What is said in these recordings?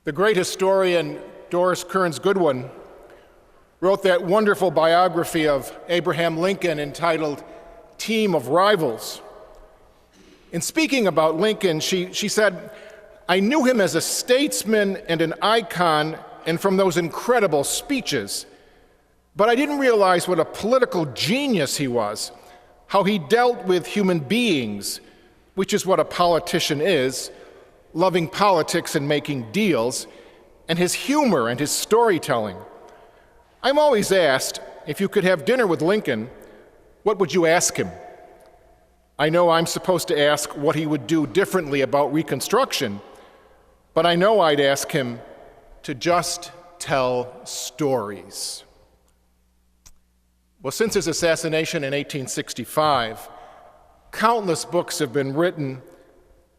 The great historian Doris Kearns Goodwin wrote that wonderful biography of Abraham Lincoln entitled Team of Rivals. In speaking about Lincoln, she said, "I knew him as a statesman and an icon and from those incredible speeches, but I didn't realize what a political genius he was, how he dealt with human beings, which is what a politician is, loving politics and making deals, and his humor and his storytelling. I'm always asked, if you could have dinner with Lincoln, what would you ask him? I know I'm supposed to ask what he would do differently about Reconstruction, but I know I'd ask him to just tell stories." Well, since his assassination in 1865, countless books have been written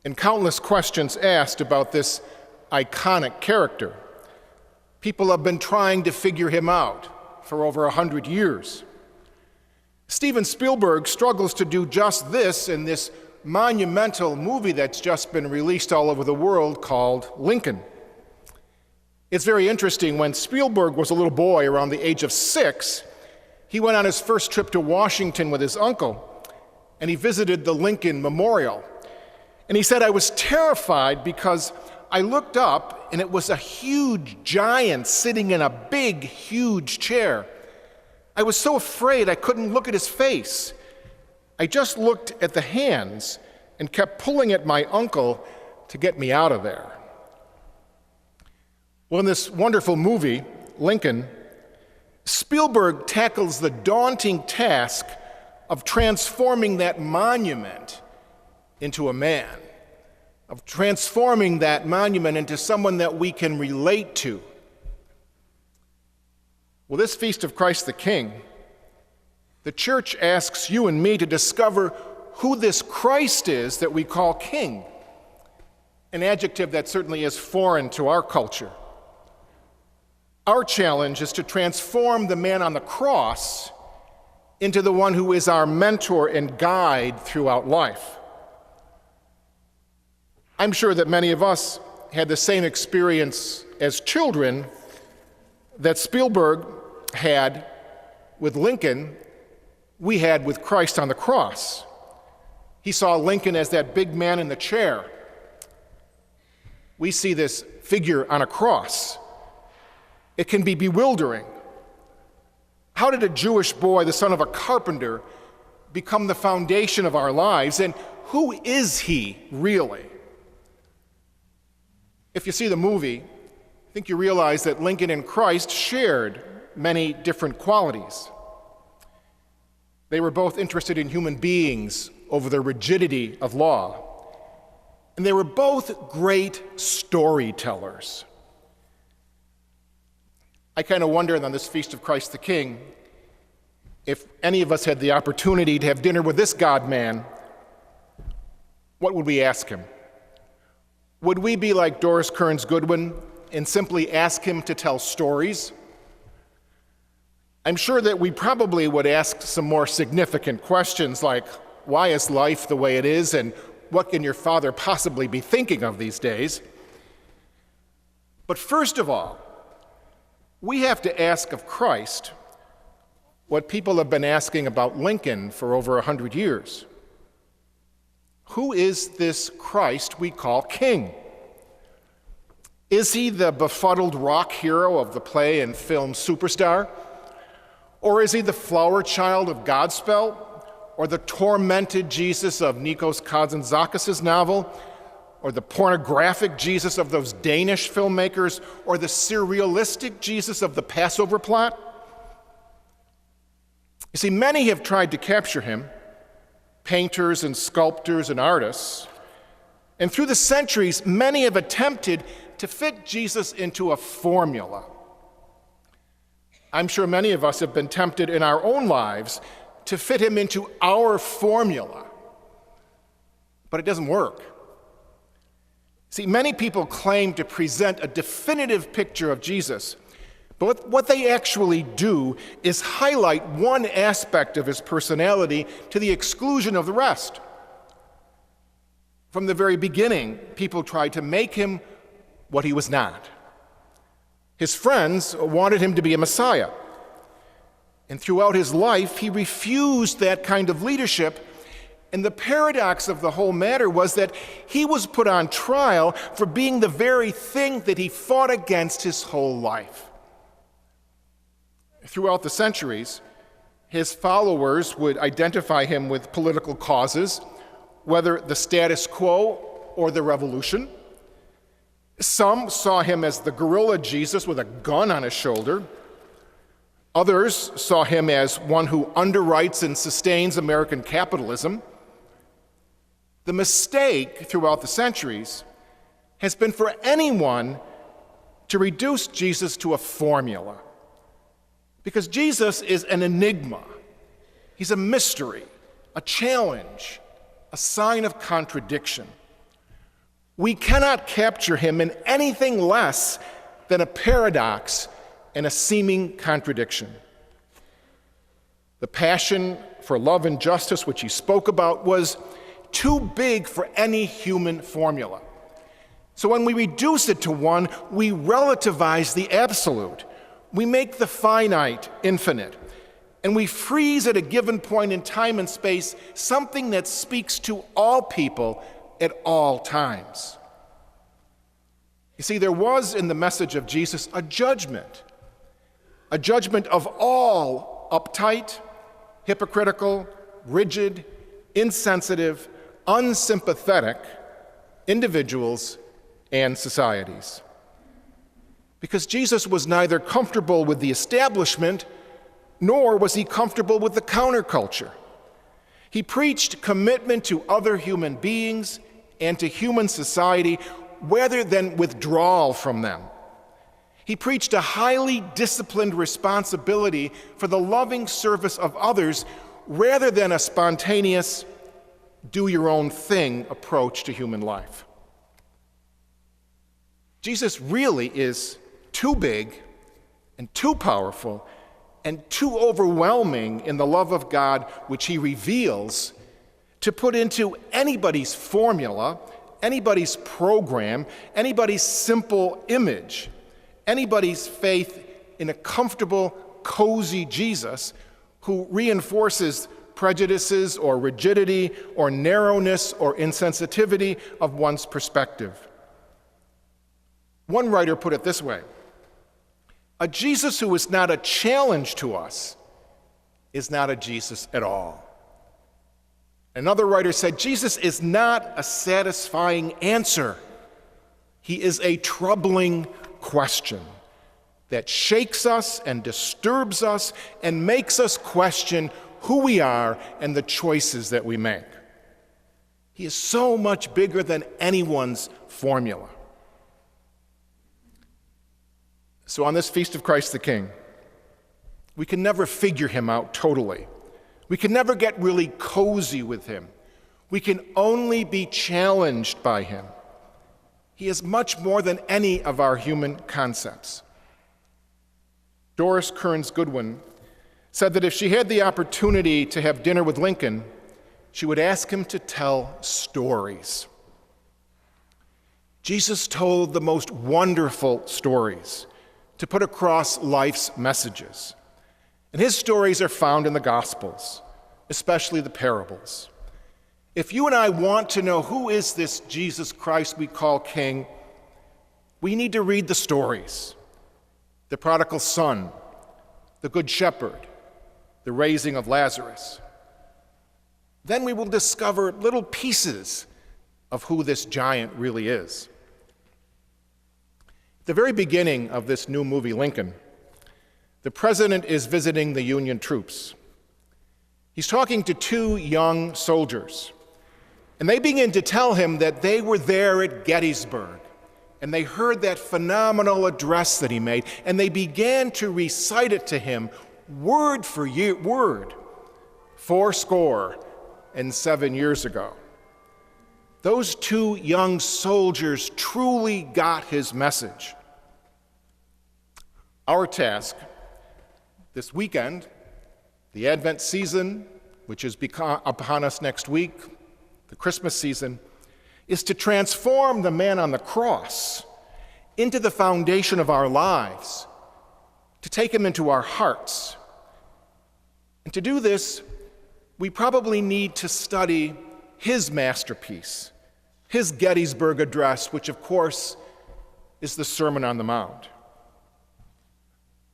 and countless questions asked about this iconic character. People have been trying to figure him out for over 100 years. Steven Spielberg struggles to do just this in this monumental movie that's just been released all over the world called Lincoln. It's very interesting. When Spielberg was a little boy around the age of 6, he went on his first trip to Washington with his uncle, and he visited the Lincoln Memorial. And he said, "I was terrified because I looked up and it was a huge giant sitting in a big, huge chair. I was so afraid I couldn't look at his face. I just looked at the hands and kept pulling at my uncle to get me out of there." Well, in this wonderful movie, Lincoln, Spielberg tackles the daunting task of transforming that monument into a man, of transforming that monument into someone that we can relate to. Well, this Feast of Christ the King, the church asks you and me to discover who this Christ is that we call King, an adjective that certainly is foreign to our culture. Our challenge is to transform the man on the cross into the one who is our mentor and guide throughout life. I'm sure that many of us had the same experience as children that Spielberg had with Lincoln, we had with Christ on the cross. He saw Lincoln as that big man in the chair. We see this figure on a cross. It can be bewildering. How did a Jewish boy, the son of a carpenter, become the foundation of our lives? And who is he really? If you see the movie, I think you realize that Lincoln and Christ shared many different qualities. They were both interested in human beings over the rigidity of law. And they were both great storytellers. I kind of wonder on this Feast of Christ the King, if any of us had the opportunity to have dinner with this God-man, what would we ask him? Would we be like Doris Kearns Goodwin and simply ask him to tell stories? I'm sure that we probably would ask some more significant questions like, why is life the way it is, and what can your father possibly be thinking of these days? But first of all, we have to ask of Christ what people have been asking about Lincoln for over 100 years. Who is this Christ we call King? Is he the befuddled rock hero of the play and film Superstar? Or is he the flower child of Godspell? Or the tormented Jesus of Nikos Kazantzakis' novel? Or the pornographic Jesus of those Danish filmmakers? Or the surrealistic Jesus of the Passover plot? You see, many have tried to capture him, painters and sculptors and artists. And through the centuries, many have attempted to fit Jesus into a formula. I'm sure many of us have been tempted in our own lives to fit him into our formula. But it doesn't work. See, many people claim to present a definitive picture of Jesus, but what they actually do is highlight one aspect of his personality to the exclusion of the rest. From the very beginning, people tried to make him what he was not. His friends wanted him to be a Messiah. And throughout his life, he refused that kind of leadership. And the paradox of the whole matter was that he was put on trial for being the very thing that he fought against his whole life. Throughout the centuries, his followers would identify him with political causes, whether the status quo or the revolution. Some saw him as the guerrilla Jesus with a gun on his shoulder. Others saw him as one who underwrites and sustains American capitalism. The mistake throughout the centuries has been for anyone to reduce Jesus to a formula. Because Jesus is an enigma. He's a mystery, a challenge, a sign of contradiction. We cannot capture him in anything less than a paradox and a seeming contradiction. The passion for love and justice, which he spoke about, was too big for any human formula. So when we reduce it to one, we relativize the absolute. We make the finite infinite. And we freeze at a given point in time and space something that speaks to all people at all times. You see, there was in the message of Jesus a judgment of all uptight, hypocritical, rigid, insensitive, unsympathetic individuals and societies. Because Jesus was neither comfortable with the establishment, nor was he comfortable with the counterculture. He preached commitment to other human beings and to human society rather than withdrawal from them. He preached a highly disciplined responsibility for the loving service of others rather than a spontaneous, do-your-own-thing approach to human life. Jesus really is too big and too powerful and too overwhelming in the love of God which he reveals to put into anybody's formula, anybody's program, anybody's simple image, anybody's faith in a comfortable, cozy Jesus who reinforces prejudices or rigidity or narrowness or insensitivity of one's perspective. One writer put it this way: a Jesus who is not a challenge to us is not a Jesus at all. Another writer said, Jesus is not a satisfying answer. He is a troubling question that shakes us and disturbs us and makes us question who we are and the choices that we make. He is so much bigger than anyone's formula. So on this Feast of Christ the King, we can never figure him out totally. We can never get really cozy with him. We can only be challenged by him. He is much more than any of our human concepts. Doris Kearns Goodwin said that if she had the opportunity to have dinner with Lincoln, she would ask him to tell stories. Jesus told the most wonderful stories to put across life's messages. And his stories are found in the Gospels, especially the parables. If you and I want to know who is this Jesus Christ we call King, we need to read the stories. The prodigal son, the good shepherd, the raising of Lazarus. Then we will discover little pieces of who this giant really is. At the very beginning of this new movie, Lincoln, the president is visiting the Union troops. He's talking to two young soldiers, and they begin to tell him that they were there at Gettysburg, and they heard that phenomenal address that he made, and they began to recite it to him word for word, 77 years ago. Those two young soldiers truly got his message. Our task this weekend, the Advent season, which is upon us next week, the Christmas season, is to transform the man on the cross into the foundation of our lives, to take him into our hearts. And to do this, we probably need to study his masterpiece, his Gettysburg Address, which of course is the Sermon on the Mount.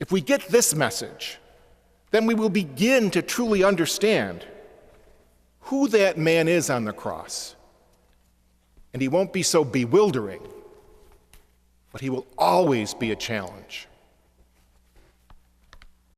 If we get this message, then we will begin to truly understand who that man is on the cross. And he won't be so bewildering, but he will always be a challenge.